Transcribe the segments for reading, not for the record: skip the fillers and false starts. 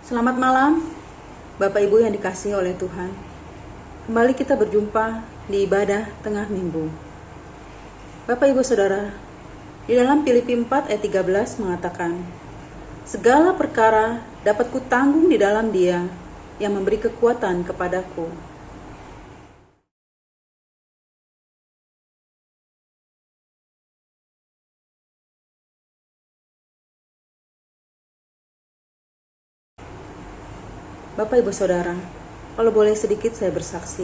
Selamat malam, Bapak Ibu yang dikasihi oleh Tuhan. Kembali kita berjumpa di ibadah tengah minggu. Bapak Ibu Saudara, di dalam Filipi 4 ayat 13 mengatakan, segala perkara dapat kutanggung di dalam Dia yang memberi kekuatan kepadaku. Bapak Ibu Saudara, kalau boleh sedikit saya bersaksi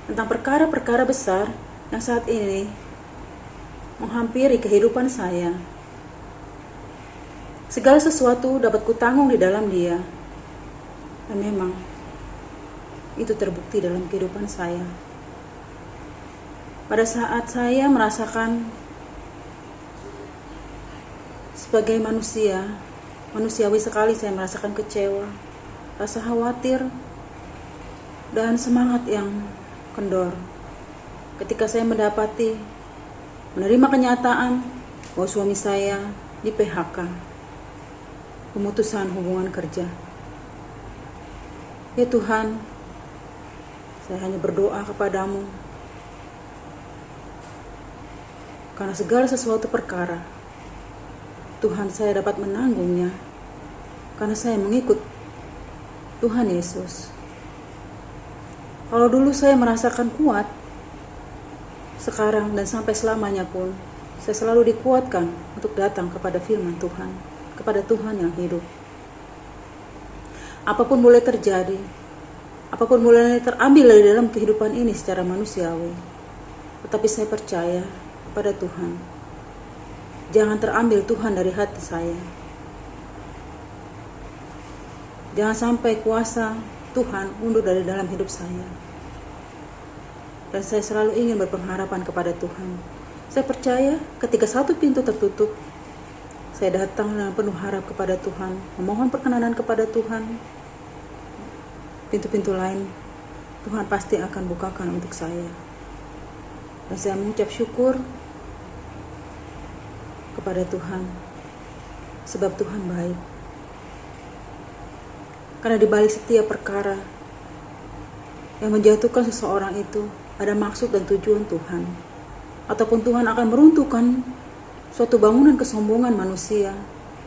tentang perkara-perkara besar yang saat ini menghampiri kehidupan saya. Segala sesuatu dapat kutanggung di dalam Dia, dan memang itu terbukti dalam kehidupan saya. Pada saat saya merasakan sebagai manusiawi sekali saya merasakan kecewa, rasa khawatir, dan semangat yang kendor. Ketika saya menerima kenyataan bahwa suami saya di PHK, pemutusan hubungan kerja. Ya Tuhan, saya hanya berdoa kepadamu, karena segala sesuatu perkara Tuhan, saya dapat menanggungnya karena saya mengikut Tuhan Yesus. Kalau dulu saya merasakan kuat, sekarang dan sampai selamanya pun saya selalu dikuatkan untuk datang kepada firman Tuhan, kepada Tuhan yang hidup. Apapun boleh terjadi, apapun boleh terambil dari dalam kehidupan ini secara manusiawi, tetapi saya percaya kepada Tuhan. Jangan terambil Tuhan dari hati saya. Jangan sampai kuasa Tuhan mundur dari dalam hidup saya. Dan saya selalu ingin berpengharapan kepada Tuhan. Saya percaya ketika satu pintu tertutup, saya datang dengan penuh harap kepada Tuhan, memohon perkenanan kepada Tuhan. Pintu-pintu lain Tuhan pasti akan bukakan untuk saya. Dan saya mengucap syukur kepada Tuhan, sebab Tuhan baik. Karena di balik setiap perkara yang menjatuhkan seseorang itu ada maksud dan tujuan Tuhan, ataupun Tuhan akan meruntuhkan suatu bangunan kesombongan manusia,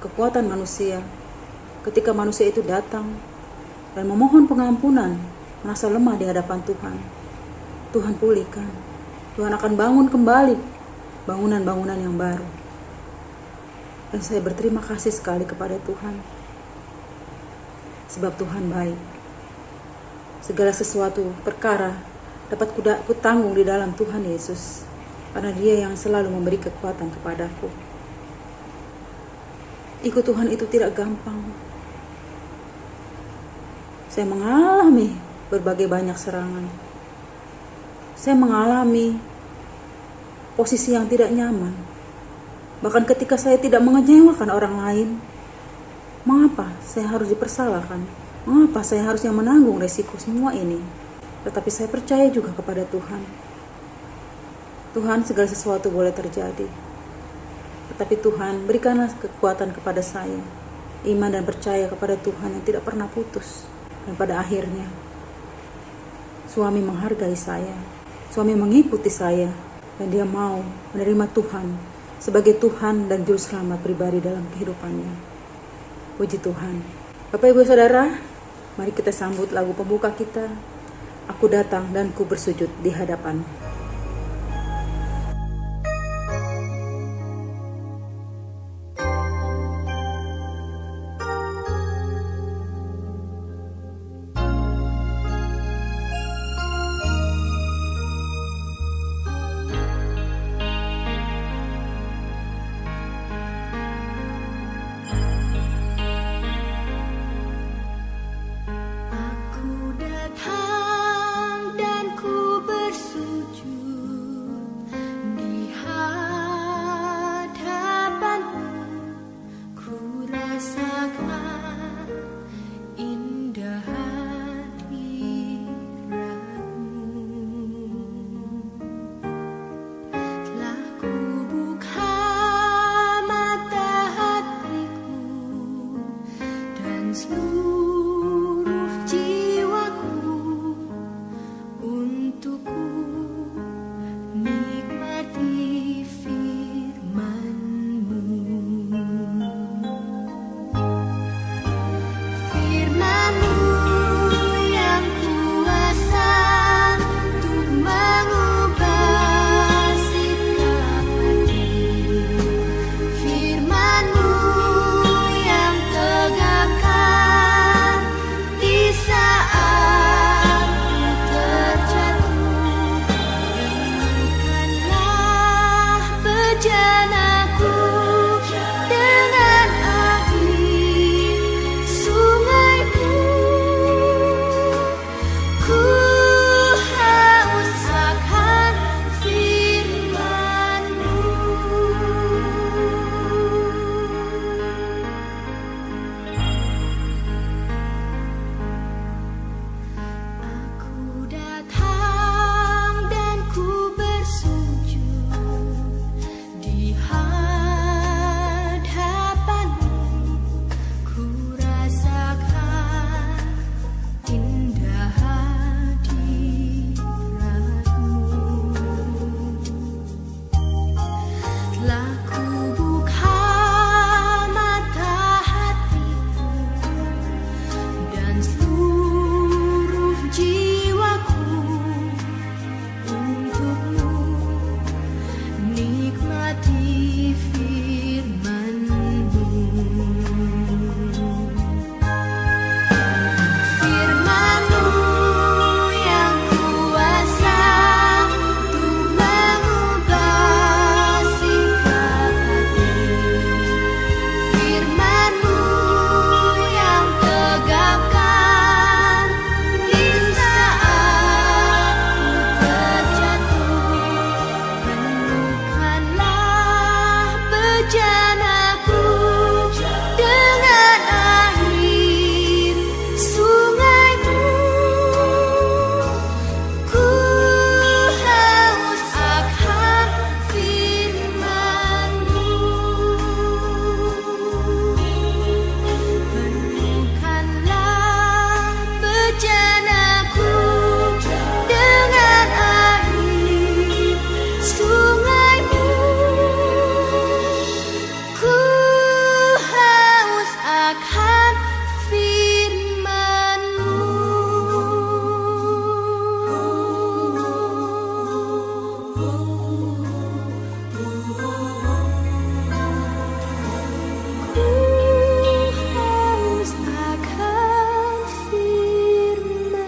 kekuatan manusia. Ketika manusia itu datang dan memohon pengampunan, merasa lemah di hadapan Tuhan, Tuhan pulihkan. Tuhan akan bangun kembali bangunan-bangunan yang baru. Dan saya berterima kasih sekali kepada Tuhan, sebab Tuhan baik. Segala sesuatu perkara dapat kutanggung di dalam Tuhan Yesus, karena Dia yang selalu memberi kekuatan kepadaku. Ikut Tuhan itu tidak gampang. Saya mengalami berbagai banyak serangan. Saya mengalami posisi yang tidak nyaman. Bahkan ketika saya tidak mengecewakan orang lain, mengapa saya harus dipersalahkan? Mengapa saya harus yang menanggung resiko semua ini? Tetapi saya percaya juga kepada Tuhan. Tuhan, segala sesuatu boleh terjadi. Tetapi Tuhan, berikanlah kekuatan kepada saya, iman dan percaya kepada Tuhan yang tidak pernah putus. Dan pada akhirnya, suami menghargai saya, suami mengikuti saya, dan dia mau menerima Tuhan sebagai Tuhan dan Juru Selamat pribadi dalam kehidupannya. Puji Tuhan. Bapak Ibu Saudara, mari kita sambut lagu pembuka kita, Aku Datang dan Ku Bersujud di Hadapan. Aku datang dan ku bersujud bejanaku dengan air sungaimu. Ku haus akan firman-Mu. Aku datang dan ku bersujud di hadapan-Mu. Ku rasakan indah hadirat-Mu. Telah ku buka mata hatiku dan seluruh jiwaku untuk-Mu, nikmati firman-Mu. Firman-Mu yang kuasa untuk mengubah sikap hati. Firman-Mu yang tegakkan di saat ku terjatuh. Penuhkanlah bejanaku dengan air sungaimu. Ku haus akan firman-Mu. Penuhkanlah bejanaku dengan air sungaimu. Ku haus akan firman-Mu. Ku haus akan firman-Mu.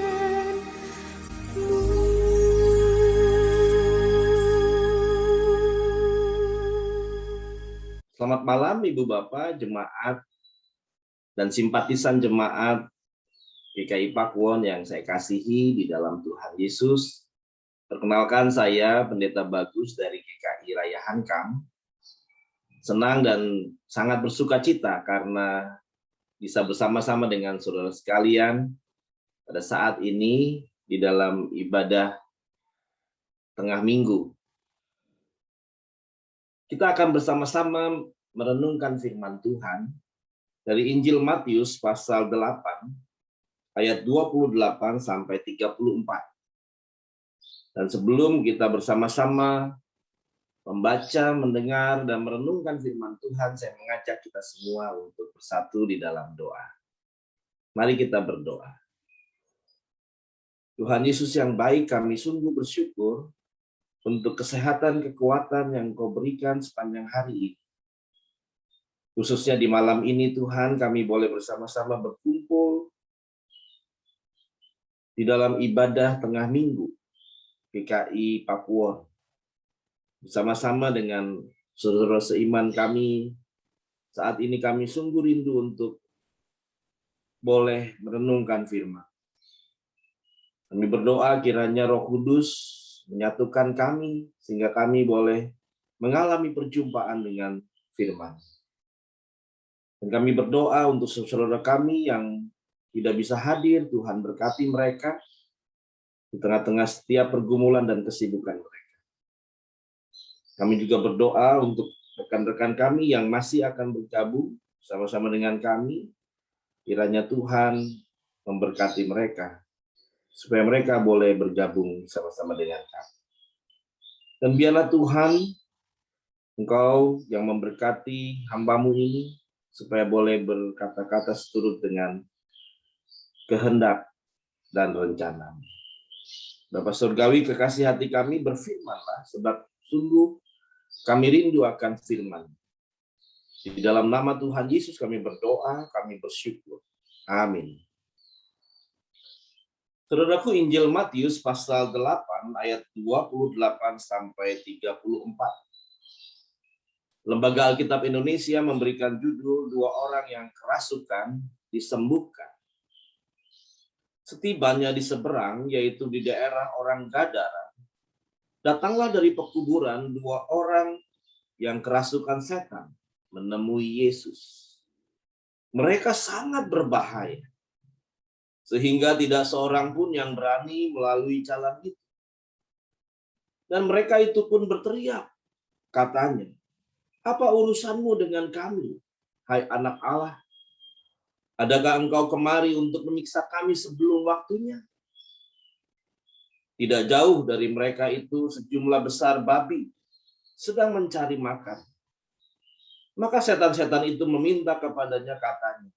Selamat malam Ibu Bapak, jemaat dan simpatisan jemaat GKI Pakuwon yang saya kasihi di dalam Tuhan Yesus. Perkenalkan, saya Pendeta Bagus dari GKI Raya Hankam. Senang dan sangat bersuka cita karena bisa bersama-sama dengan saudara sekalian pada saat ini di dalam ibadah tengah minggu. Kita akan bersama-sama merenungkan firman Tuhan dari Injil Matius pasal 8 ayat 28 sampai 34. Dan sebelum kita bersama-sama membaca, mendengar, dan merenungkan firman Tuhan, saya mengajak kita semua untuk bersatu di dalam doa. Mari kita berdoa. Tuhan Yesus yang baik, kami sungguh bersyukur untuk kesehatan, kekuatan yang Kau berikan sepanjang hari ini. Khususnya di malam ini Tuhan, kami boleh bersama-sama berkumpul di dalam ibadah tengah minggu GKI Pakuwon. Bersama-sama dengan saudara seiman kami, saat ini kami sungguh rindu untuk boleh merenungkan firman. Kami berdoa kiranya Roh Kudus menyatukan kami, sehingga kami boleh mengalami perjumpaan dengan firman. Dan kami berdoa untuk saudara kami yang tidak bisa hadir, Tuhan berkati mereka di tengah-tengah setiap pergumulan dan kesibukan mereka. Kami juga berdoa untuk rekan-rekan kami yang masih akan bergabung sama-sama dengan kami, kiranya Tuhan memberkati mereka, supaya mereka boleh bergabung sama-sama dengan kami. Dan biarlah Tuhan, Engkau yang memberkati hamba-Mu ini, supaya boleh berkata-kata seturut dengan kehendak dan rencana. Bapa Surgawi, kekasih hati kami, berfirmanlah, sebab sungguh kami rindu akan firman. Di dalam nama Tuhan Yesus kami berdoa, kami bersyukur. Amin. Saudaraku, Injil Matius pasal 8 ayat 28 sampai 34. Lembaga Alkitab Indonesia memberikan judul "Dua Orang yang Kerasukan Disembuhkan". Setibanya di seberang, yaitu di daerah orang Gadara, datanglah dari pekuburan dua orang yang kerasukan setan menemui Yesus. Mereka sangat berbahaya, sehingga tidak seorang pun yang berani melalui jalan itu. Dan mereka itu pun berteriak, katanya, "Apa urusanmu dengan kami, hai anak Allah? Adakah engkau kemari untuk menyiksa kami sebelum waktunya?" Tidak jauh dari mereka itu sejumlah besar babi sedang mencari makan. Maka setan-setan itu meminta kepadanya, katanya,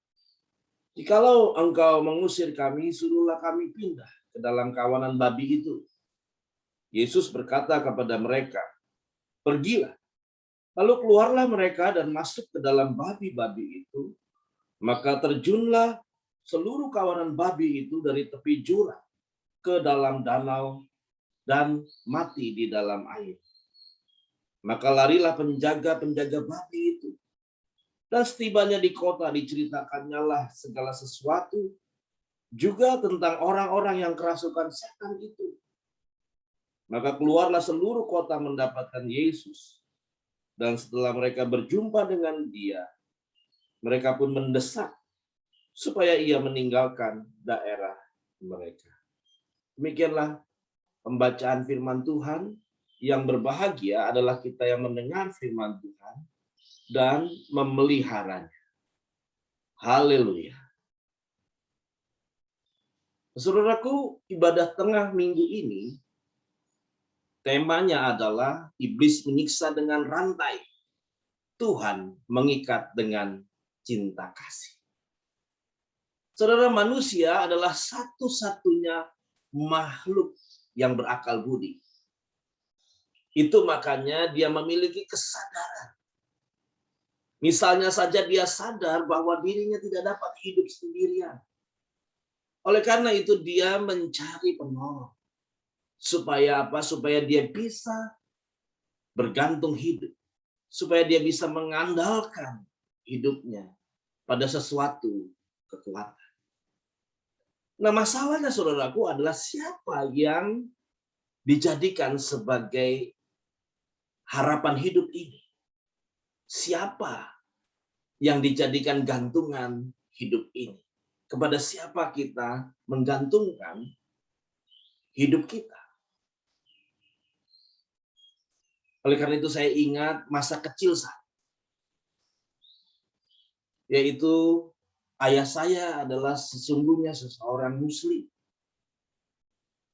"Jikalau engkau mengusir kami, suruhlah kami pindah ke dalam kawanan babi itu." Yesus berkata kepada mereka, "Pergilah." Lalu keluarlah mereka dan masuk ke dalam babi-babi itu. Maka terjunlah seluruh kawanan babi itu dari tepi jurang ke dalam danau dan mati di dalam air. Maka larilah penjaga-penjaga babi itu. Dan setibanya di kota diceritakannya lah segala sesuatu juga tentang orang-orang yang kerasukan setan itu. Maka keluarlah seluruh kota mendapatkan Yesus. Dan setelah mereka berjumpa dengan dia, mereka pun mendesak supaya ia meninggalkan daerah mereka. Demikianlah pembacaan firman Tuhan. Yang berbahagia adalah kita yang mendengar firman Tuhan dan memeliharanya. Haleluya. Saudaraku, ibadah tengah minggu ini temanya adalah iblis menyiksa dengan rantai, Tuhan mengikat dengan cinta kasih. Saudara, manusia adalah satu-satunya makhluk yang berakal budi. Itu makanya dia memiliki kesadaran. Misalnya saja dia sadar bahwa dirinya tidak dapat hidup sendirian. Oleh karena itu dia mencari penolong. Supaya apa? Supaya dia bisa bergantung hidup. Supaya dia bisa mengandalkan hidupnya pada sesuatu kekuatan. Nah, masalahnya saudaraku adalah siapa yang dijadikan sebagai harapan hidup ini? Siapa yang dijadikan gantungan hidup ini? Kepada siapa kita menggantungkan hidup kita? Oleh karena itu saya ingat masa kecil saya. Yaitu ayah saya adalah sesungguhnya seseorang muslim.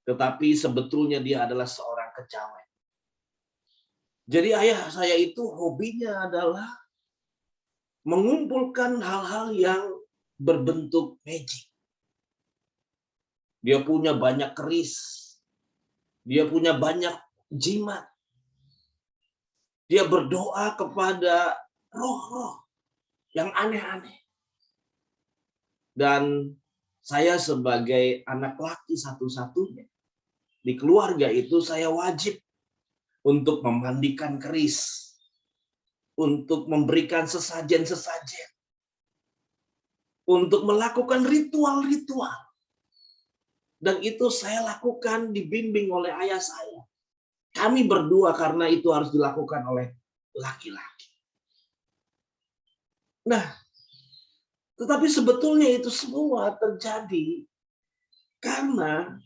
Tetapi sebetulnya dia adalah seorang kejawen. Jadi ayah saya itu hobinya adalah mengumpulkan hal-hal yang berbentuk magic. Dia punya banyak keris. Dia punya banyak jimat. Dia berdoa kepada roh-roh yang aneh-aneh. Dan saya sebagai anak laki satu-satunya di keluarga itu, saya wajib untuk memandikan keris, untuk memberikan sesajen-sesajen, untuk melakukan ritual-ritual. Dan itu saya lakukan dibimbing oleh ayah saya. Kami berdua karena itu harus dilakukan oleh laki-laki. Nah, tetapi sebetulnya itu semua terjadi karena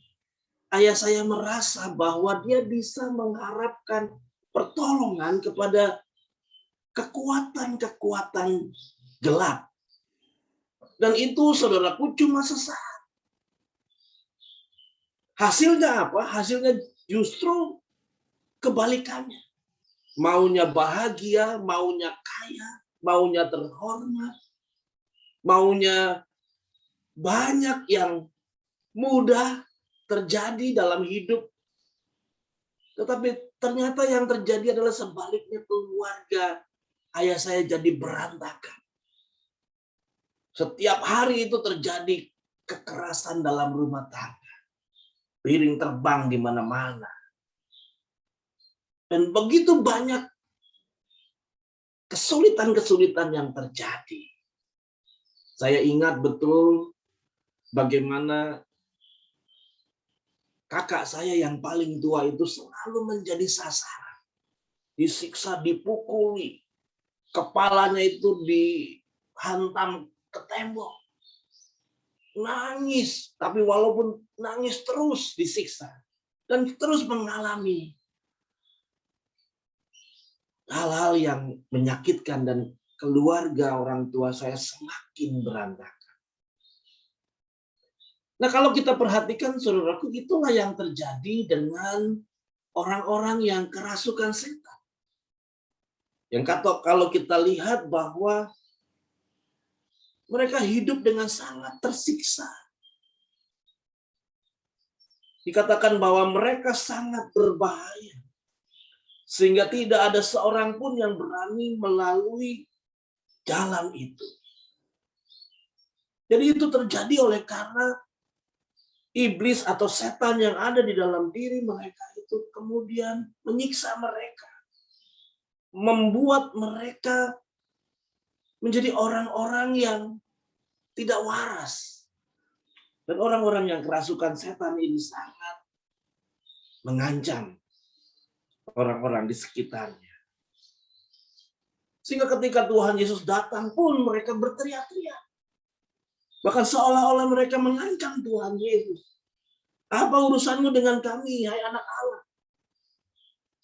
ayah saya merasa bahwa dia bisa mengharapkan pertolongan kepada kekuatan-kekuatan gelap. Dan itu, saudaraku, cuma sesaat. Hasilnya apa? Hasilnya justru kebalikannya. Maunya bahagia, maunya kaya, maunya terhormat, maunya banyak yang mudah terjadi dalam hidup. Tetapi ternyata yang terjadi adalah sebaliknya, keluarga ayah saya jadi berantakan. Setiap hari itu terjadi kekerasan dalam rumah tangga. Piring terbang di mana-mana. Dan begitu banyak kesulitan-kesulitan yang terjadi. Saya ingat betul bagaimana kakak saya yang paling tua itu selalu menjadi sasaran. Disiksa, dipukuli. Kepalanya itu dihantam ke tembok. Nangis, tapi walaupun nangis terus disiksa. Dan terus mengalami hal-hal yang menyakitkan dan keluarga orang tua saya semakin berantakan. Nah, kalau kita perhatikan saudaraku, itulah yang terjadi dengan orang-orang yang kerasukan setan. Yang kalau kita lihat bahwa mereka hidup dengan sangat tersiksa. Dikatakan bahwa mereka sangat berbahaya. Sehingga tidak ada seorang pun yang berani melalui jalan itu. Jadi itu terjadi oleh karena iblis atau setan yang ada di dalam diri mereka itu kemudian menyiksa mereka. Membuat mereka menjadi orang-orang yang tidak waras. Dan orang-orang yang kerasukan setan ini sangat mengancam orang-orang di sekitarnya. Sehingga ketika Tuhan Yesus datang pun mereka berteriak-teriak. Bahkan seolah-olah mereka mengancam Tuhan Yesus. Apa urusanmu dengan kami, hai anak Allah?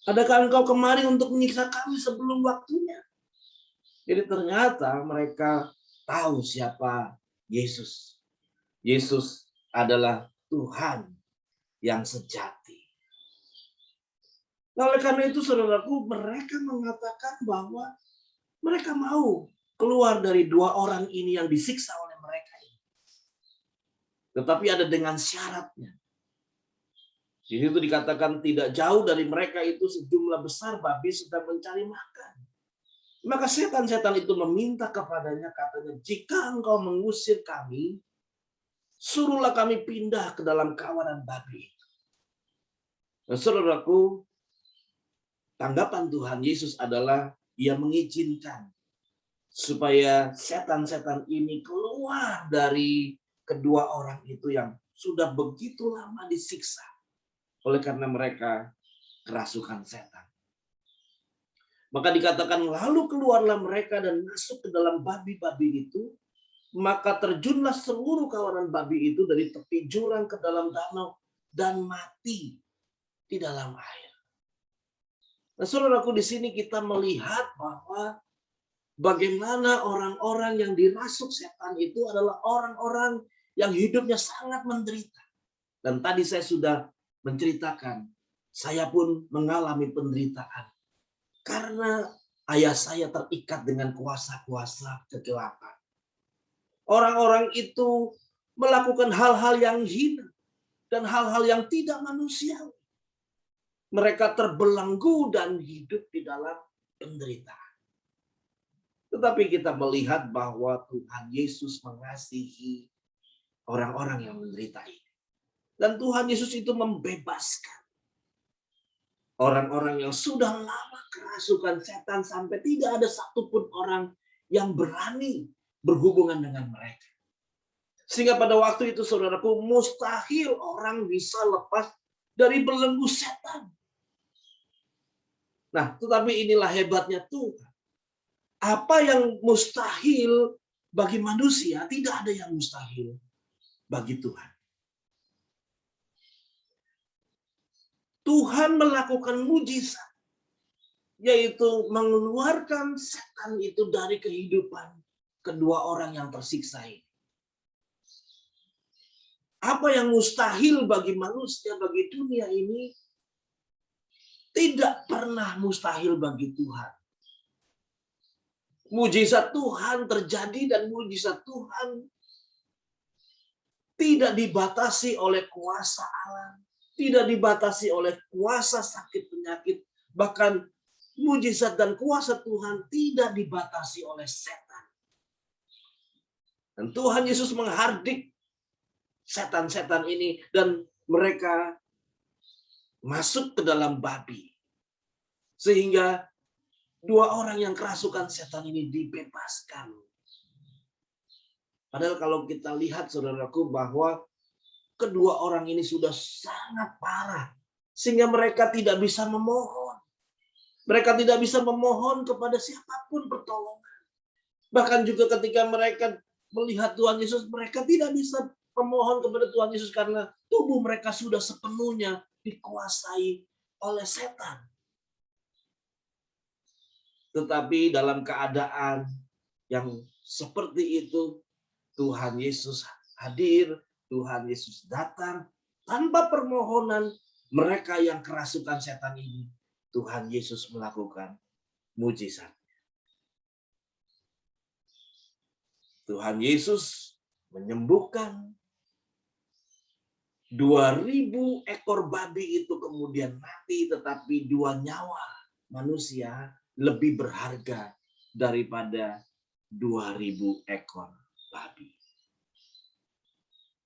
Adakah engkau kemari untuk menyiksa kami sebelum waktunya? Jadi ternyata mereka tahu siapa Yesus. Yesus adalah Tuhan yang sejati. Nah, oleh karena itu, saudaraku, mereka mengatakan bahwa mereka mau keluar dari dua orang ini yang disiksa oleh mereka ini. Tetapi ada dengan syaratnya. Di situ dikatakan tidak jauh dari mereka itu sejumlah besar babi sedang mencari makan. Maka setan-setan itu meminta kepadanya, katanya, jika engkau mengusir kami, suruhlah kami pindah ke dalam kawanan babi itu. Nah, saudaraku, tanggapan Tuhan Yesus adalah ia mengizinkan supaya setan-setan ini keluar dari kedua orang itu yang sudah begitu lama disiksa oleh karena mereka kerasukan setan. Maka dikatakan lalu keluarlah mereka dan masuk ke dalam babi-babi itu, maka terjunlah seluruh kawanan babi itu dari tepi jurang ke dalam danau dan mati di dalam air. Nah, saudaraku, di sini kita melihat bahwa bagaimana orang-orang yang dirasuk setan itu adalah orang-orang yang hidupnya sangat menderita. Dan tadi saya sudah menceritakan, saya pun mengalami penderitaan. Karena ayah saya terikat dengan kuasa-kuasa kegelapan. Orang-orang itu melakukan hal-hal yang hina dan hal-hal yang tidak manusiawi. Mereka terbelenggu dan hidup di dalam penderitaan. Tetapi kita melihat bahwa Tuhan Yesus mengasihi orang-orang yang menderita ini. Dan Tuhan Yesus itu membebaskan orang-orang yang sudah lama kerasukan setan sampai tidak ada satupun orang yang berani berhubungan dengan mereka. Sehingga pada waktu itu, saudaraku, mustahil orang bisa lepas dari belenggu setan. Nah, tetapi inilah hebatnya Tuhan. Apa yang mustahil bagi manusia, tidak ada yang mustahil bagi Tuhan. Tuhan melakukan mujizat, yaitu mengeluarkan setan itu dari kehidupan kedua orang yang tersiksa ini. Apa yang mustahil bagi manusia, bagi dunia ini, tidak pernah mustahil bagi Tuhan. Mujizat Tuhan terjadi dan mujizat Tuhan tidak dibatasi oleh kuasa alam, tidak dibatasi oleh kuasa sakit penyakit, bahkan mujizat dan kuasa Tuhan tidak dibatasi oleh setan. Dan Tuhan Yesus menghardik setan-setan ini dan mereka masuk ke dalam babi. Sehingga Dua orang yang kerasukan setan ini dibebaskan. Padahal kalau kita lihat saudaraku bahwa kedua orang ini sudah sangat parah. Sehingga mereka tidak bisa memohon. Mereka tidak bisa memohon kepada siapapun pertolongan. Bahkan juga ketika mereka melihat Tuhan Yesus, mereka tidak bisa memohon kepada Tuhan Yesus karena tubuh mereka sudah sepenuhnya dikuasai oleh setan. Tetapi dalam keadaan yang seperti itu, Tuhan Yesus hadir, Tuhan Yesus datang tanpa permohonan mereka yang kerasukan setan ini. Tuhan Yesus melakukan mujizat. Tuhan Yesus menyembuhkan 2.000 ekor babi itu kemudian mati, tetapi 2 nyawa manusia lebih berharga daripada 2.000 ekor babi.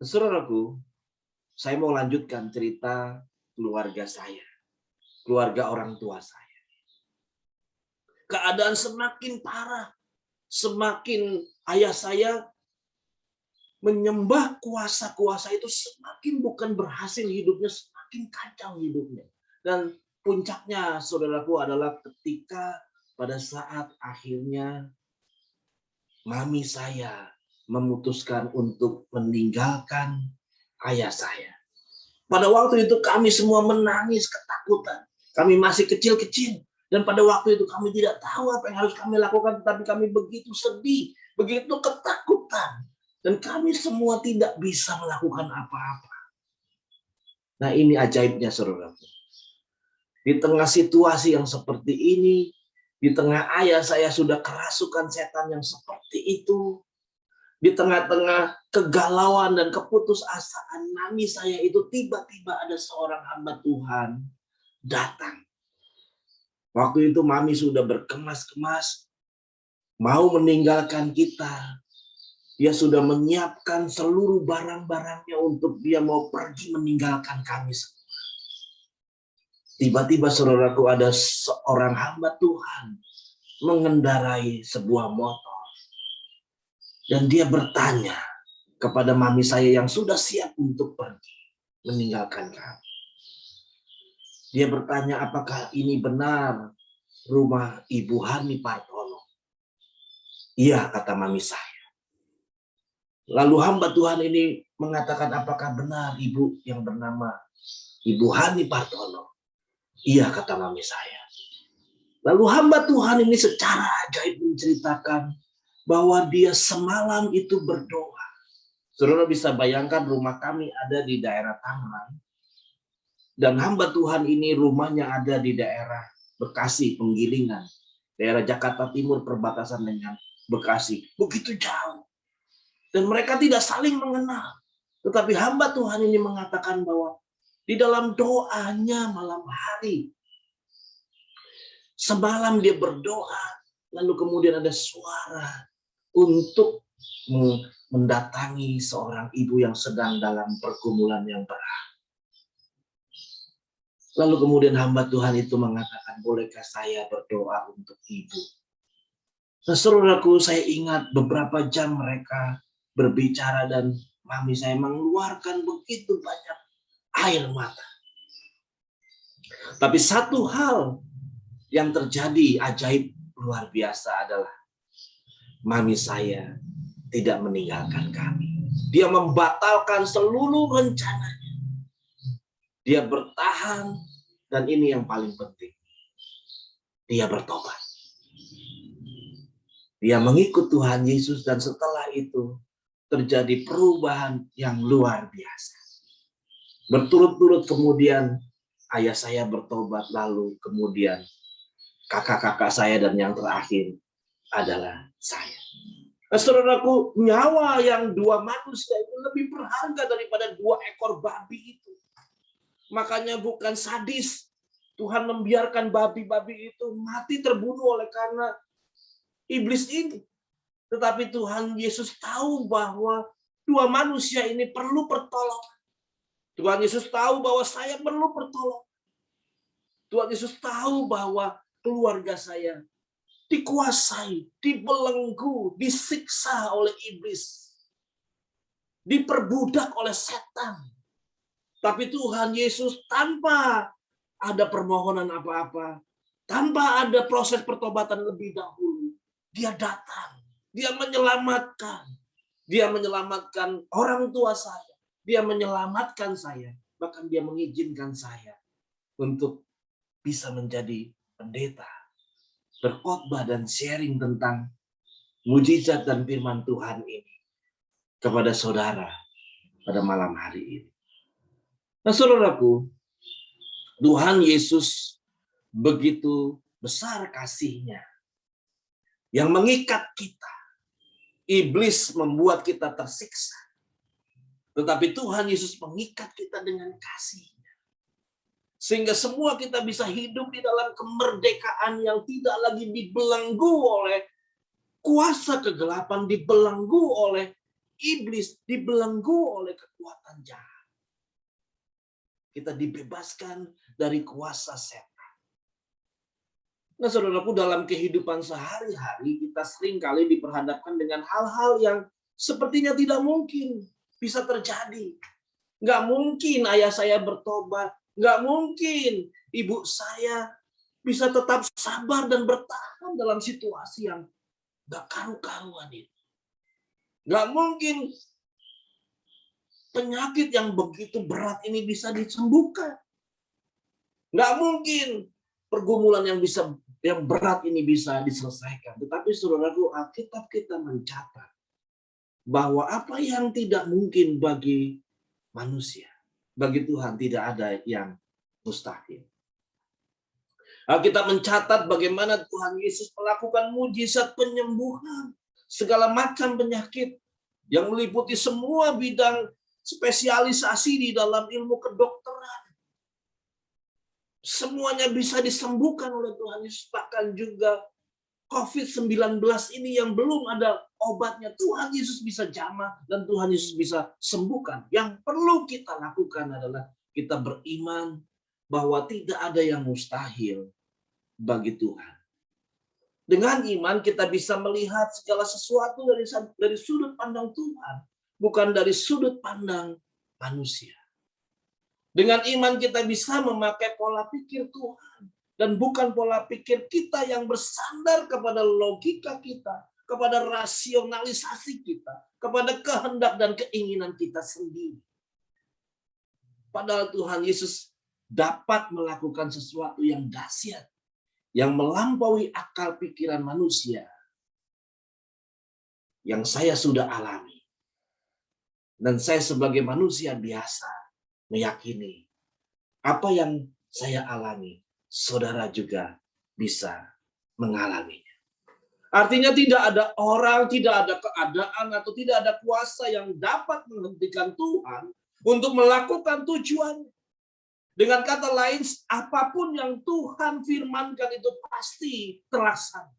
Saudaraku, saya mau lanjutkan cerita keluarga saya, keluarga orang tua saya. Keadaan semakin parah, semakin ayah saya menyembah kuasa-kuasa itu semakin bukan berhasil hidupnya, semakin kacau hidupnya. Dan puncaknya saudaraku adalah ketika pada saat akhirnya mami saya memutuskan untuk meninggalkan ayah saya. Pada waktu itu kami semua menangis ketakutan. Kami masih kecil-kecil. Dan pada waktu itu kami tidak tahu apa yang harus kami lakukan. Tetapi kami begitu sedih, begitu ketakutan. Dan kami semua tidak bisa melakukan apa-apa. Nah, ini ajaibnya saudaraku. Di tengah situasi yang seperti ini, di tengah ayah saya sudah kerasukan setan yang seperti itu, di tengah-tengah kegalauan dan keputusasaan mami saya itu, tiba-tiba ada seorang hamba Tuhan datang. Waktu itu mami sudah berkemas-kemas, mau meninggalkan kita. Dia sudah menyiapkan seluruh barang-barangnya untuk dia mau pergi meninggalkan kami semua. Tiba-tiba saudaraku ada seorang hamba Tuhan mengendarai sebuah motor. Dan dia bertanya kepada mami saya yang sudah siap untuk pergi meninggalkan kami. Dia bertanya, apakah ini benar rumah Ibu Hani Partono? Iya, kata mami saya. Lalu hamba Tuhan ini mengatakan, apakah benar ibu yang bernama Ibu Hani Partono? Iya, kata mami saya. Lalu hamba Tuhan ini secara ajaib menceritakan bahwa dia semalam itu berdoa. Saudara bisa bayangkan rumah kami ada di daerah Tangerang. Dan hamba Tuhan ini rumahnya ada di daerah Bekasi, Penggilingan. Daerah Jakarta Timur perbatasan dengan Bekasi. Begitu jauh. Dan mereka tidak saling mengenal. Tetapi hamba Tuhan ini mengatakan bahwa di dalam doanya malam hari, semalam dia berdoa, lalu kemudian ada suara untuk mendatangi seorang ibu yang sedang dalam pergumulan yang berat. Lalu kemudian hamba Tuhan itu mengatakan, bolehkah saya berdoa untuk ibu? Nah, saudaraku, saya ingat beberapa jam mereka berbicara dan mami saya mengeluarkan begitu banyak air mata. Tapi satu hal yang terjadi ajaib luar biasa adalah mami saya tidak meninggalkan kami. Dia membatalkan seluruh rencananya. Dia bertahan dan ini yang paling penting. Dia bertobat. Dia mengikut Tuhan Yesus dan setelah itu terjadi perubahan yang luar biasa. Berturut-turut kemudian ayah saya bertobat, lalu kemudian kakak-kakak saya dan yang terakhir adalah saya. Nah, saudaraku, nyawa yang 2 manusia itu lebih berharga daripada 2 ekor babi itu. Makanya bukan sadis Tuhan membiarkan babi-babi itu mati terbunuh oleh karena iblis ini. Tetapi Tuhan Yesus tahu bahwa 2 manusia ini perlu pertolongan. Tuhan Yesus tahu bahwa saya perlu pertolongan. Tuhan Yesus tahu bahwa keluarga saya dikuasai, dibelenggu, disiksa oleh iblis, diperbudak oleh setan. Tapi Tuhan Yesus tanpa ada permohonan apa-apa, tanpa ada proses pertobatan lebih dahulu, dia datang, dia menyelamatkan. Dia menyelamatkan orang tua saya, dia menyelamatkan saya, bahkan dia mengizinkan saya untuk bisa menjadi pendeta, berkhotbah dan sharing tentang mujizat dan firman Tuhan ini kepada saudara pada malam hari ini. Nah, saudaraku, Tuhan Yesus begitu besar kasih-Nya yang mengikat kita. Iblis membuat kita tersiksa. Tetapi Tuhan Yesus mengikat kita dengan kasih-Nya. Sehingga semua kita bisa hidup di dalam kemerdekaan yang tidak lagi dibelenggu oleh kuasa kegelapan, dibelenggu oleh iblis, dibelenggu oleh kekuatan jahat. Kita dibebaskan dari kuasa setan. Nah, saudaraku, dalam kehidupan sehari-hari kita seringkali diperhadapkan dengan hal-hal yang sepertinya tidak mungkin bisa terjadi. Nggak mungkin ayah saya bertobat. Nggak mungkin ibu saya bisa tetap sabar dan bertahan dalam situasi yang nggak karu-karuan itu. Nggak mungkin penyakit yang begitu berat ini bisa disembuhkan. Nggak mungkin pergumulan yang berat ini bisa diselesaikan. Tetapi saudaraku, Alkitab kita mencatat bahwa apa yang tidak mungkin bagi manusia, bagi Tuhan tidak ada yang mustahil. Alkitab mencatat bagaimana Tuhan Yesus melakukan mujizat penyembuhan segala macam penyakit yang meliputi semua bidang spesialisasi di dalam ilmu kedokteran. Semuanya bisa disembuhkan oleh Tuhan Yesus. Bahkan juga COVID-19 ini yang belum ada obatnya, Tuhan Yesus bisa jamah dan Tuhan Yesus bisa sembuhkan. Yang perlu kita lakukan adalah kita beriman bahwa tidak ada yang mustahil bagi Tuhan. Dengan iman kita bisa melihat segala sesuatu dari sudut pandang Tuhan, bukan dari sudut pandang manusia. Dengan iman kita bisa memakai pola pikir Tuhan. Dan bukan pola pikir kita yang bersandar kepada logika kita, kepada rasionalisasi kita, kepada kehendak dan keinginan kita sendiri. Padahal Tuhan Yesus dapat melakukan sesuatu yang dahsyat, yang melampaui akal pikiran manusia, yang saya sudah alami. Dan saya sebagai manusia biasa meyakini apa yang saya alami, saudara juga bisa mengalaminya. Artinya tidak ada orang, tidak ada keadaan, atau tidak ada kuasa yang dapat menghentikan Tuhan untuk melakukan tujuannya. Dengan kata lain, apapun yang Tuhan firmankan itu pasti terlaksana.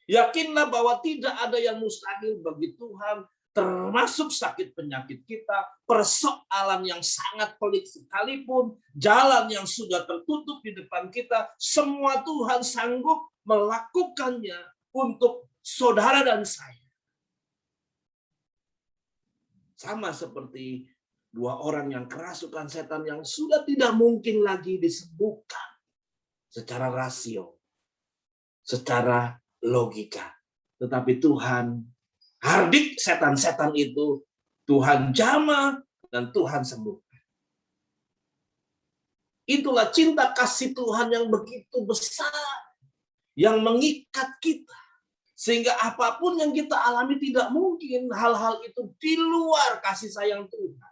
Yakinlah bahwa tidak ada yang mustahil bagi Tuhan, termasuk sakit penyakit kita, persoalan yang sangat pelik sekalipun, jalan yang sudah tertutup di depan kita, semua Tuhan sanggup melakukannya untuk saudara dan saya. Sama seperti dua orang yang kerasukan setan yang sudah tidak mungkin lagi disembuhkan secara rasio, secara logika. Tetapi Tuhan hardik setan-setan itu, Tuhan jamah dan Tuhan sembuhkan. Itulah cinta kasih Tuhan yang begitu besar, yang mengikat kita. Sehingga apapun yang kita alami tidak mungkin hal-hal itu di luar kasih sayang Tuhan.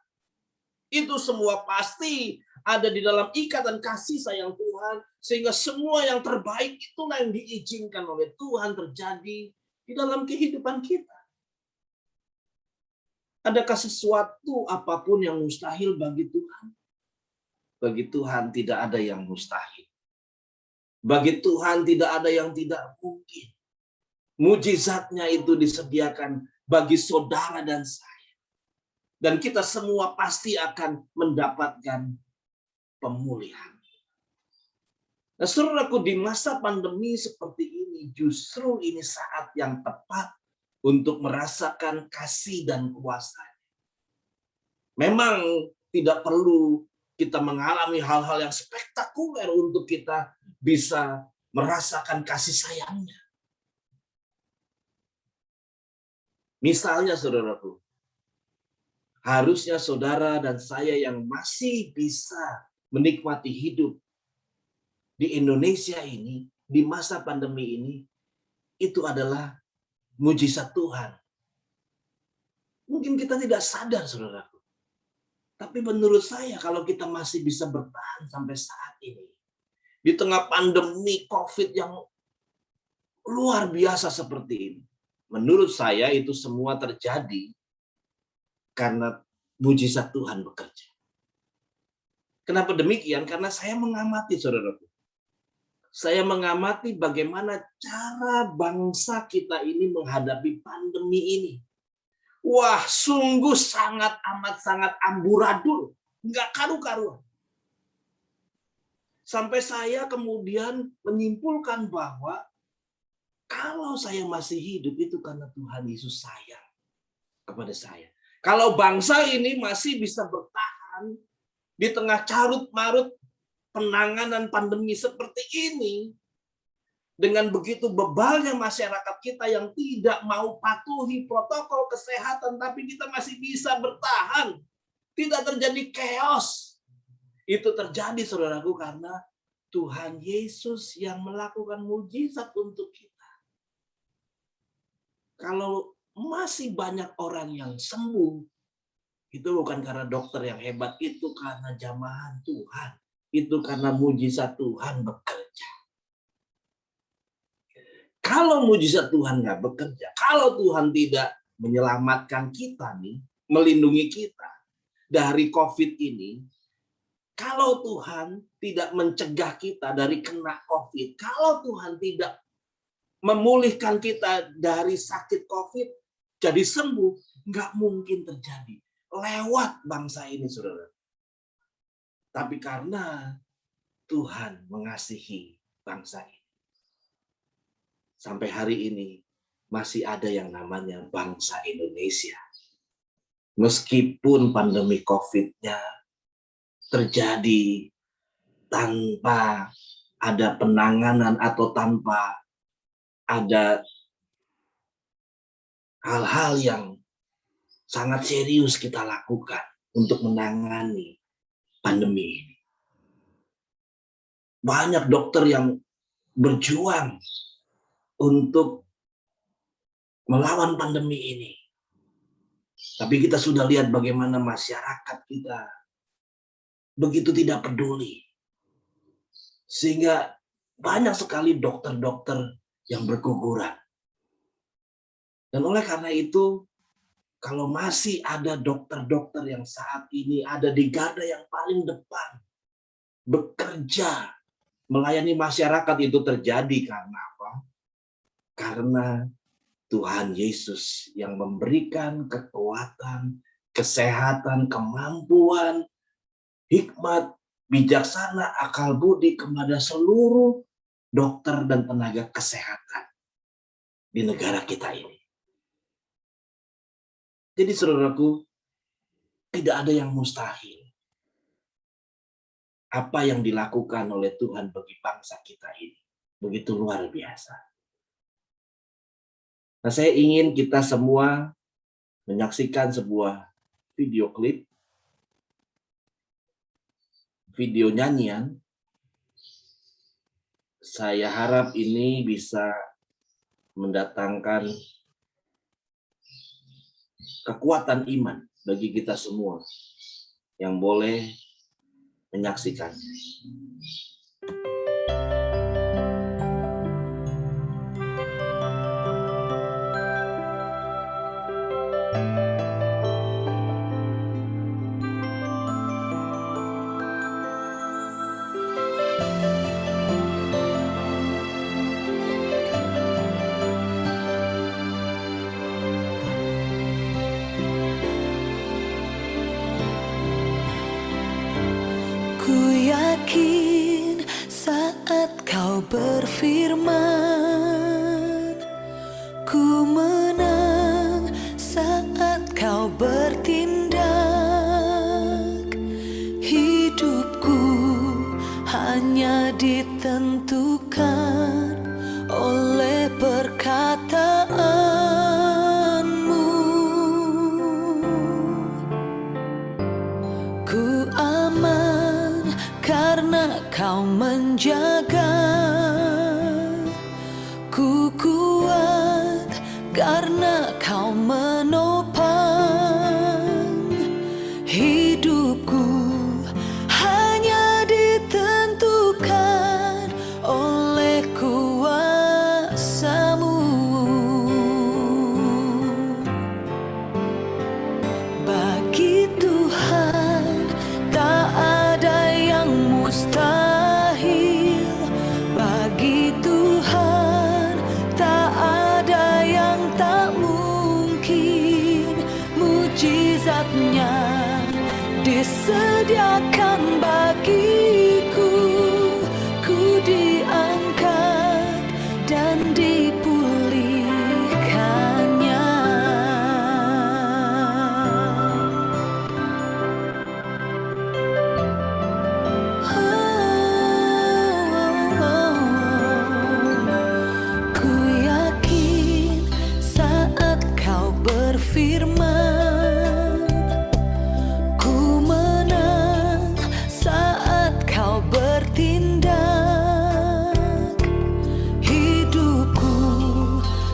Itu semua pasti ada di dalam ikatan kasih sayang Tuhan. Sehingga semua yang terbaik itulah yang diizinkan oleh Tuhan terjadi di dalam kehidupan kita. Adakah sesuatu apapun yang mustahil bagi Tuhan? Bagi Tuhan tidak ada yang mustahil. Bagi Tuhan tidak ada yang tidak mungkin. Mujizatnya itu disediakan bagi saudara dan saya. Dan kita semua pasti akan mendapatkan pemulihan. Nah, saudaraku, di masa pandemi seperti ini, ini justru ini saat yang tepat untuk merasakan kasih dan kuasa. Memang tidak perlu kita mengalami hal-hal yang spektakuler untuk kita bisa merasakan kasih sayangnya. Misalnya saudaraku, harusnya saudara dan saya yang masih bisa menikmati hidup di Indonesia ini, di masa pandemi ini, itu adalah mujizat Tuhan. Mungkin kita tidak sadar saudaraku. Tapi menurut saya kalau kita masih bisa bertahan sampai saat ini, di tengah pandemi COVID yang luar biasa seperti ini, menurut saya itu semua terjadi karena mujizat Tuhan bekerja. Kenapa demikian? Karena saya mengamati, saudaraku. Saya mengamati bagaimana cara bangsa kita ini menghadapi pandemi ini. Wah, sungguh sangat amat sangat amburadul. Nggak karu-karuan. Sampai saya kemudian menyimpulkan bahwa kalau saya masih hidup itu karena Tuhan Yesus sayang kepada saya. Kalau bangsa ini masih bisa bertahan di tengah carut-marut penanganan pandemi seperti ini, dengan begitu bebalnya masyarakat kita yang tidak mau patuhi protokol kesehatan, tapi kita masih bisa bertahan. Tidak terjadi chaos. Itu terjadi, saudaraku, karena Tuhan Yesus yang melakukan mujizat untuk kita. Kalau masih banyak orang yang sembuh, itu bukan karena dokter yang hebat, itu karena jamahan Tuhan. Itu karena mujizat Tuhan bekerja. Kalau mujizat Tuhan nggak bekerja, kalau Tuhan tidak menyelamatkan kita nih, melindungi kita dari COVID ini, kalau Tuhan tidak mencegah kita dari kena COVID, kalau Tuhan tidak memulihkan kita dari sakit COVID, jadi sembuh, nggak mungkin terjadi. Lewat bangsa ini, saudara. Tapi karena Tuhan mengasihi bangsa ini, sampai hari ini masih ada yang namanya bangsa Indonesia. Meskipun pandemi COVID-nya terjadi tanpa ada penanganan atau tanpa ada hal-hal yang sangat serius kita lakukan untuk menangani pandemi ini. Banyak dokter yang berjuang untuk melawan pandemi ini. Tapi kita sudah lihat bagaimana masyarakat kita begitu tidak peduli. Sehingga banyak sekali dokter-dokter yang berguguran. Dan oleh karena itu, kalau masih ada dokter-dokter yang saat ini ada di garda yang paling depan, bekerja, melayani masyarakat, itu terjadi karena apa? Karena Tuhan Yesus yang memberikan kekuatan, kesehatan, kemampuan, hikmat, bijaksana, akal budi kepada seluruh dokter dan tenaga kesehatan di negara kita ini. Jadi saudaraku, tidak ada yang mustahil. Apa yang dilakukan oleh Tuhan bagi bangsa kita ini begitu luar biasa. Nah, saya ingin kita semua menyaksikan sebuah video klip, video nyanyian. Saya harap ini bisa mendatangkan kekuatan iman bagi kita semua yang boleh menyaksikannya. Ku yakin saat kau berfirman, Kau menjaga, ku kuat karena Kau menopang hidupku. Hanya ditentukan oleh kuasa-Mu. Bagi Tuhan tak ada yang mustahil. Bagi Tuhan tak ada yang tak mungkin. Mujizat-Nya disediakan bagiku. Ku diangkat dan dipulihkannya. Ku yakin saat Kau berfirman, ku menang saat Kau bertindak. Hidupku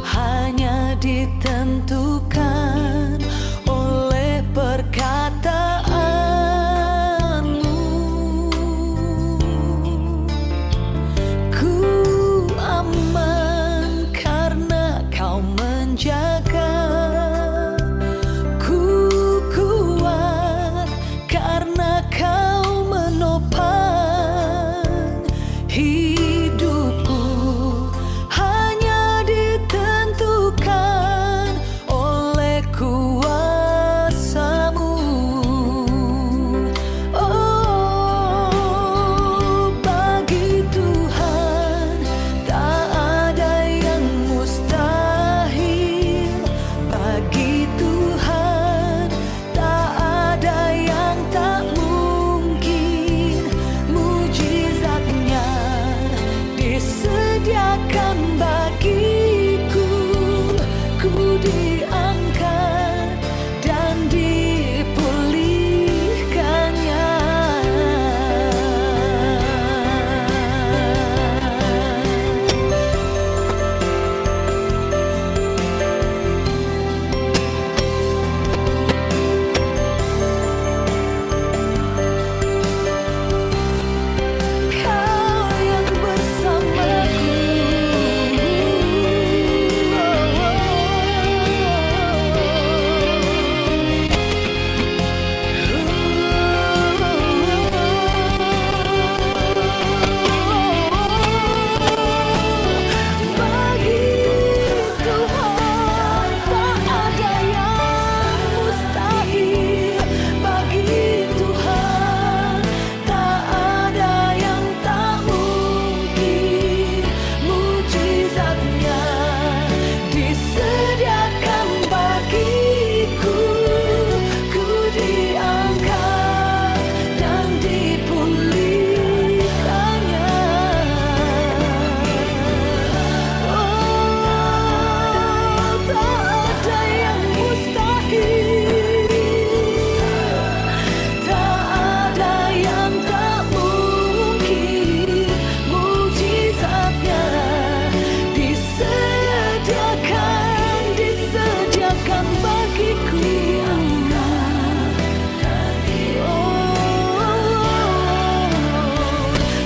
hanya ditentukan oleh perkataan-Mu. Ku aman karena Kau menjaga. Ku kuat karena Kau menopang hidupku. Hanya ditentukan oleh kuasa-Mu. Oh, bagi Tuhan tak ada yang mustahil. Bagi Tuhan tak ada yang tak mungkin. Mujizat-Nya disediakan bagiku. Ku diangkat dan dipulihkannya. Kau yang bersamaku. Bagi Tuhan tak ada yang mustahil. Bagi Tuhan tak ada yang tak mungkin. Mujizat-Nya disediakan bagiku. Ku diangkat dan dipulihkannya. Oh, tak ada yang mustahil. Tak ada yang tak mungkin. Mujizat-Nya disediakan bagiku.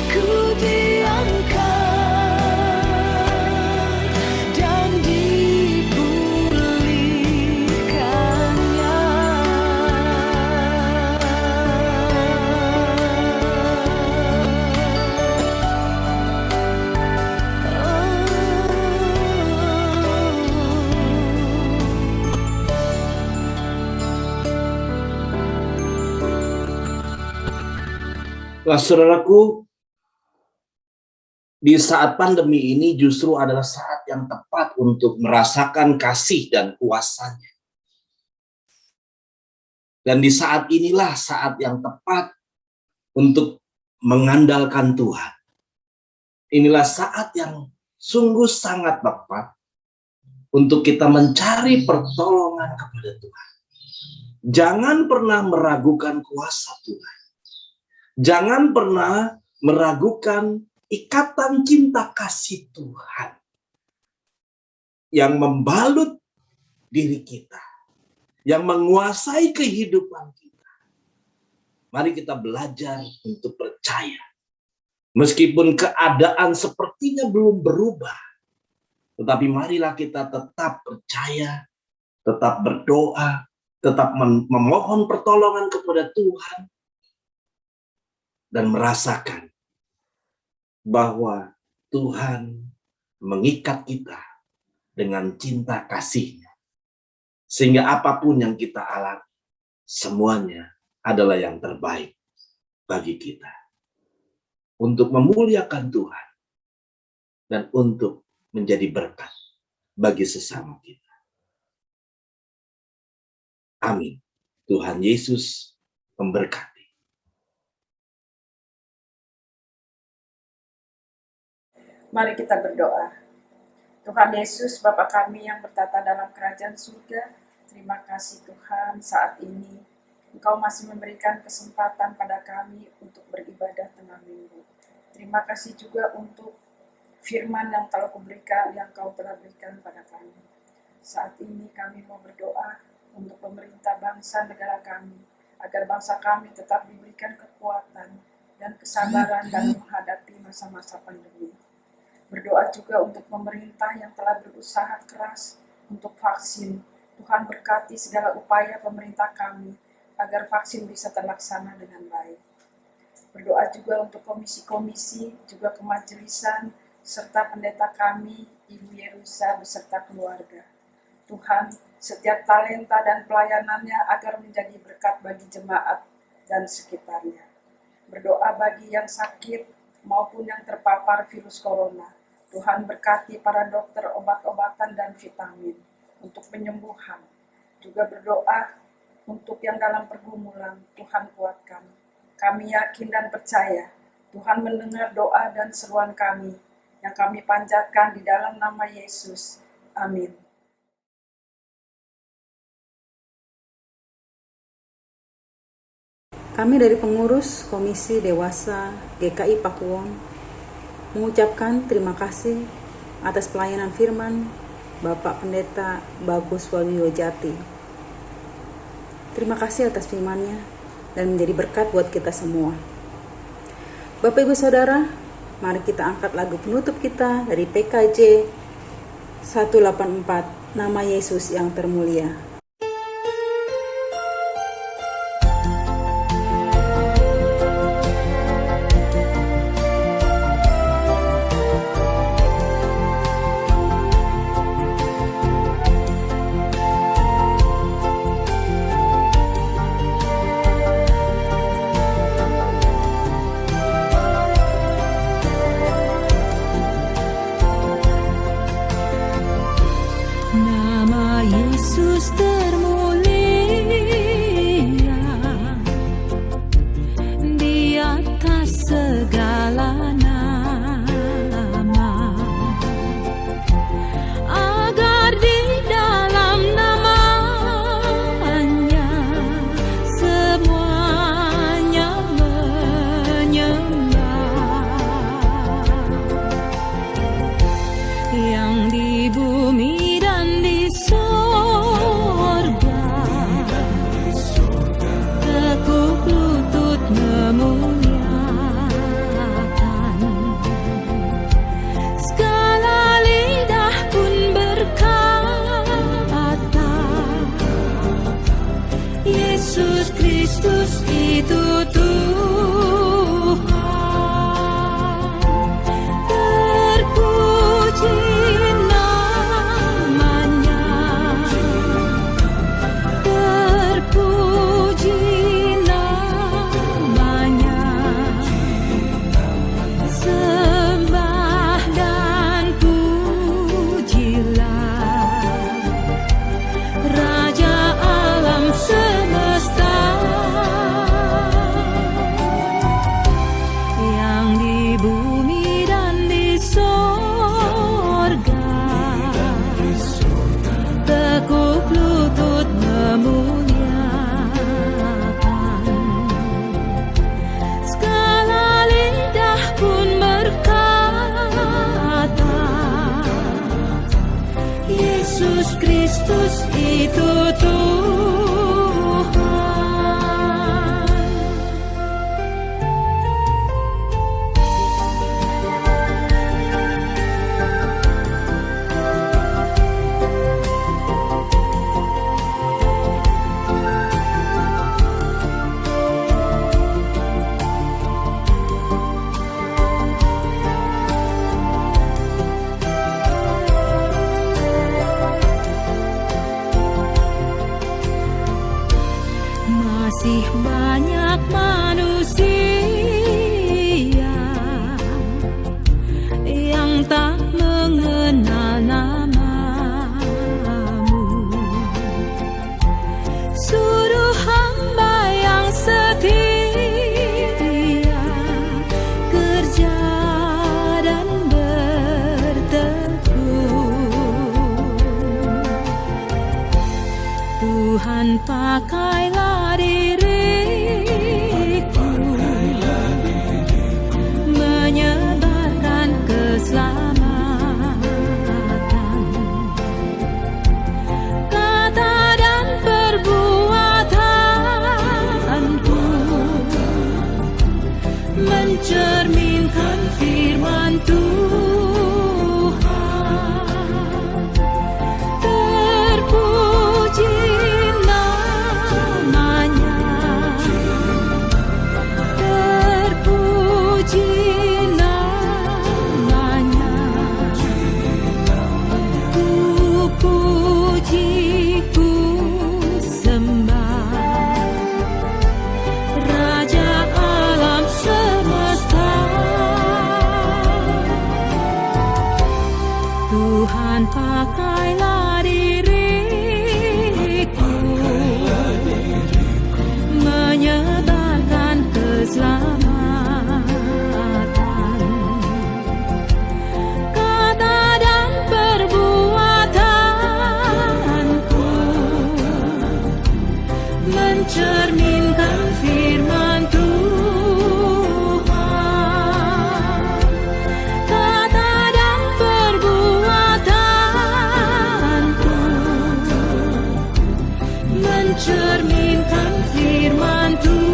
Ku diangkat dan dipulihkannya. Nah, saudaraku, di saat pandemi ini justru adalah saat yang tepat untuk merasakan kasih dan kuasa-Nya. Dan di saat inilah saat yang tepat untuk mengandalkan Tuhan. Inilah saat yang sungguh sangat tepat untuk kita mencari pertolongan kepada Tuhan. Jangan pernah meragukan kuasa Tuhan. Jangan pernah meragukan ikatan cinta kasih Tuhan yang membalut diri kita, yang menguasai kehidupan kita. Mari kita belajar untuk percaya. Meskipun keadaan sepertinya belum berubah, tetapi marilah kita tetap percaya, tetap berdoa, tetap memohon pertolongan kepada Tuhan, dan merasakan bahwa Tuhan mengikat kita dengan cinta kasih-Nya. Sehingga apapun yang kita alami, semuanya adalah yang terbaik bagi kita. Untuk memuliakan Tuhan dan untuk menjadi berkat bagi sesama kita. Amin. Tuhan Yesus memberkati. Mari kita berdoa. Tuhan Yesus, Bapa kami yang bertata dalam kerajaan surga, terima kasih Tuhan saat ini Engkau masih memberikan kesempatan pada kami untuk beribadah tengah minggu. Terima kasih juga untuk firman yang telah Engkau telah berikan pada kami. Saat ini kami mau berdoa untuk pemerintah bangsa negara kami, agar bangsa kami tetap diberikan kekuatan dan kesabaran dalam menghadapi masa-masa pandemi. Berdoa juga untuk pemerintah yang telah berusaha keras untuk vaksin. Tuhan berkati segala upaya pemerintah kami, agar vaksin bisa terlaksana dengan baik. Berdoa juga untuk komisi-komisi, juga kemajelisan, serta pendeta kami, Ibu Yerusa beserta keluarga. Tuhan, setiap talenta dan pelayanannya agar menjadi berkat bagi jemaat dan sekitarnya. Berdoa bagi yang sakit maupun yang terpapar virus corona. Tuhan berkati para dokter obat-obatan dan vitamin untuk penyembuhan. Juga berdoa untuk yang dalam pergumulan, Tuhan kuatkan. Kami yakin dan percaya Tuhan mendengar doa dan seruan kami yang kami panjatkan di dalam nama Yesus. Amin. Kami dari pengurus Komisi Dewasa GKI Pakuwon mengucapkan terima kasih atas pelayanan firman Bapak Pendeta Bagus Waluyo-Jati. Terima kasih atas firman-Nya dan menjadi berkat buat kita semua. Bapak Ibu Saudara, mari kita angkat lagu penutup kita dari PKJ 184, Nama Yesus yang Termulia. Nama Yesus termulia di atas segala nama, agar di dalam namanya semuanya menyembah, yang di bumi dan di sorga, tekuk lutut memuliakan, segala lidah pun berkata, Yesus Kristus itu Tuhan. Terpuji namanya Yesus Kristus itu Tuhan. Masih banyak manusia yang tak mengenal namamu. Suruh hamba yang setia kerja dan bertekun. Tuhan pakailah diriku menyebarkan keselamatan. Kata dan perbuatanku mencerminkan firman Tuhan. Terpuji namanya, terpuji namanya. Ku puji, ku sembah Raja alam semesta. Tuhan pakailah diriku menyebarkan keselamatan. Kata dan perbuatanku mencerminkan firman Tuhan. Kata dan perbuatanku mencerminkan firman Tuhan.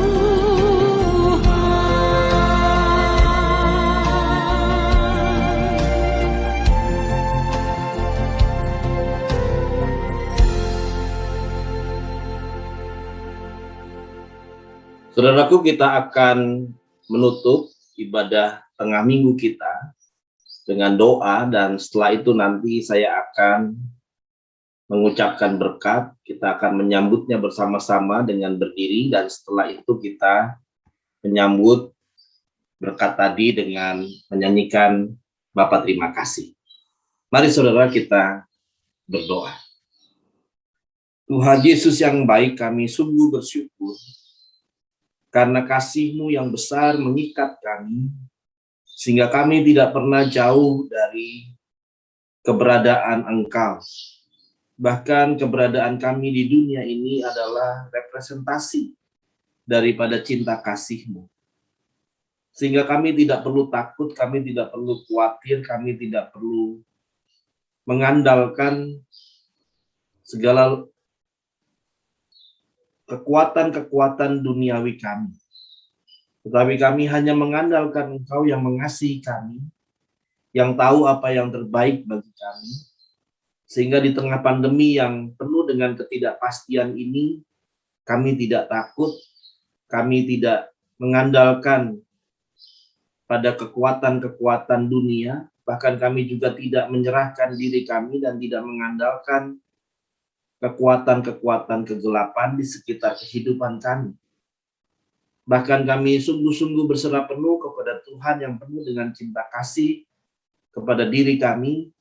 Saudaraku, kita akan menutup ibadah tengah minggu kita dengan doa, dan setelah itu nanti saya akan mengucapkan berkat. Kita akan menyambutnya bersama-sama dengan berdiri, dan setelah itu kita menyambut berkat tadi dengan menyanyikan Bapa terima kasih. Mari saudara kita berdoa. Tuhan Yesus yang baik, kami sungguh bersyukur karena kasih-Mu yang besar mengikat kami, sehingga kami tidak pernah jauh dari keberadaan Engkau. Bahkan keberadaan kami di dunia ini adalah representasi daripada cinta kasih-Mu. Sehingga kami tidak perlu takut, kami tidak perlu khawatir, kami tidak perlu mengandalkan segala kekuatan-kekuatan duniawi kami. Tetapi kami hanya mengandalkan Engkau yang mengasihi kami, yang tahu apa yang terbaik bagi kami. Sehingga di tengah pandemi yang penuh dengan ketidakpastian ini, kami tidak takut, kami tidak mengandalkan pada kekuatan-kekuatan dunia, bahkan kami juga tidak menyerahkan diri kami dan tidak mengandalkan kekuatan-kekuatan kegelapan di sekitar kehidupan kami. Bahkan kami sungguh-sungguh berserah penuh kepada Tuhan yang penuh dengan cinta kasih kepada diri kami,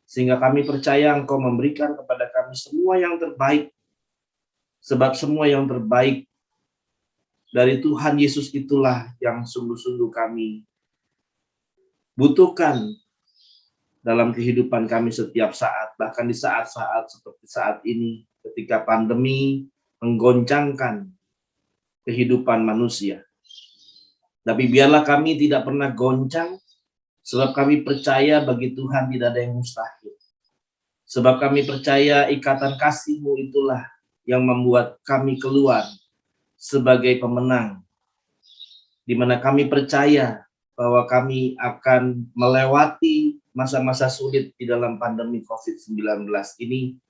sehingga kami percaya Engkau memberikan kepada kami semua yang terbaik. Sebab semua yang terbaik dari Tuhan Yesus itulah yang sungguh-sungguh kami butuhkan dalam kehidupan kami setiap saat, bahkan di saat-saat seperti saat ini, ketika pandemi menggoncangkan kehidupan manusia. Tapi biarlah kami tidak pernah goncang, sebab kami percaya bagi Tuhan tidak ada yang mustahil. Sebab kami percaya ikatan kasih-Mu itulah yang membuat kami keluar sebagai pemenang, di mana kami percaya bahwa kami akan melewati masa-masa sulit di dalam pandemi COVID-19 ini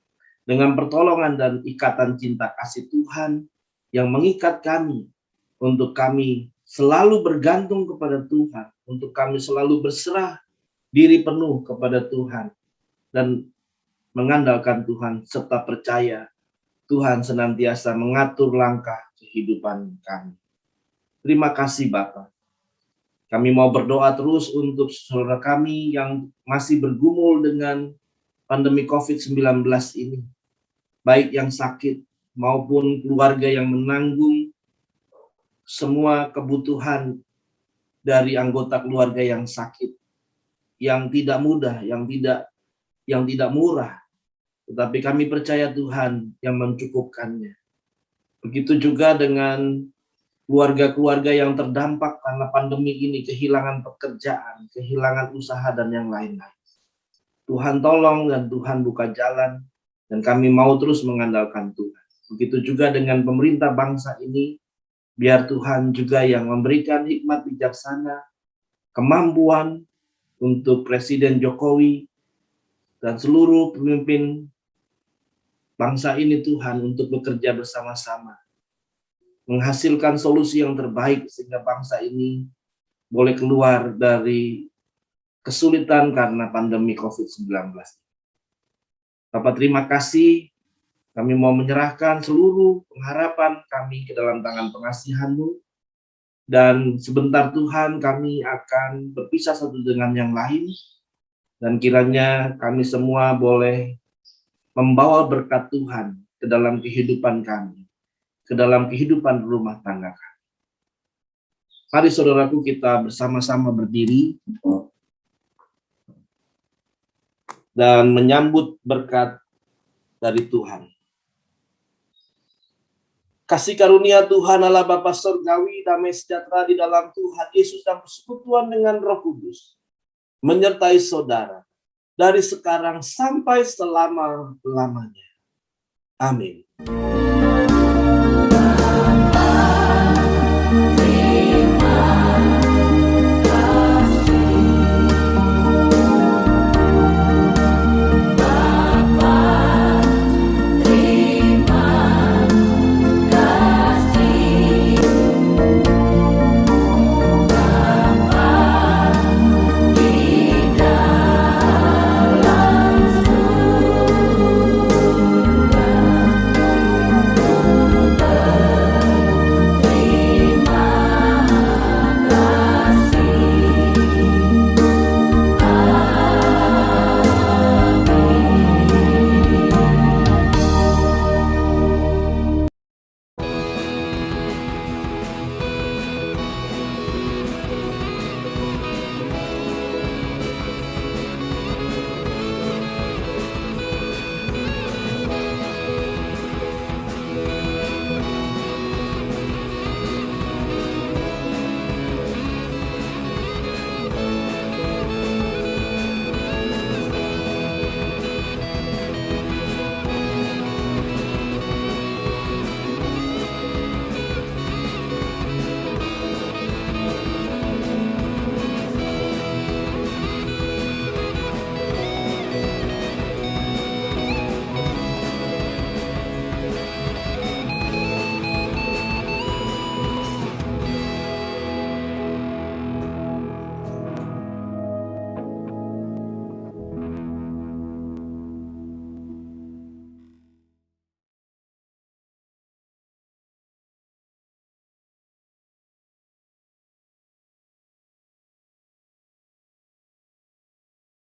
dengan pertolongan dan ikatan cinta kasih Tuhan yang mengikat kami untuk kami selalu bergantung kepada Tuhan, untuk kami selalu berserah diri penuh kepada Tuhan dan mengandalkan Tuhan serta percaya Tuhan senantiasa mengatur langkah kehidupan kami. Terima kasih Bapa. Kami mau berdoa terus untuk saudara kami yang masih bergumul dengan pandemi COVID-19 ini. Baik yang sakit maupun keluarga yang menanggung semua kebutuhan dari anggota keluarga yang sakit. Yang tidak mudah, yang tidak murah. Tetapi kami percaya Tuhan yang mencukupkannya. Begitu juga dengan keluarga-keluarga yang terdampak karena pandemi ini, kehilangan pekerjaan, kehilangan usaha, dan yang lain-lain. Tuhan tolong dan Tuhan buka jalan, dan kami mau terus mengandalkan Tuhan. Begitu juga dengan pemerintah bangsa ini, biar Tuhan juga yang memberikan hikmat bijaksana, kemampuan untuk Presiden Jokowi, dan seluruh pemimpin bangsa ini Tuhan untuk bekerja bersama-sama. Menghasilkan solusi yang terbaik sehingga bangsa ini boleh keluar dari kesulitan karena pandemi COVID-19. Bapak terima kasih, kami mau menyerahkan seluruh pengharapan kami ke dalam tangan pengasihan-Mu. Dan sebentar Tuhan kami akan berpisah satu dengan yang lain. Dan kiranya kami semua boleh membawa berkat Tuhan ke dalam kehidupan kami, ke dalam kehidupan rumah tangga kami. Mari saudaraku kita bersama-sama berdiri dan menyambut berkat dari Tuhan. Kasih karunia Tuhan Allah Bapa Surgawi, damai sejahtera di dalam Tuhan Yesus dan persekutuan dengan Roh Kudus menyertai saudara dari sekarang sampai selama-lamanya. Amin.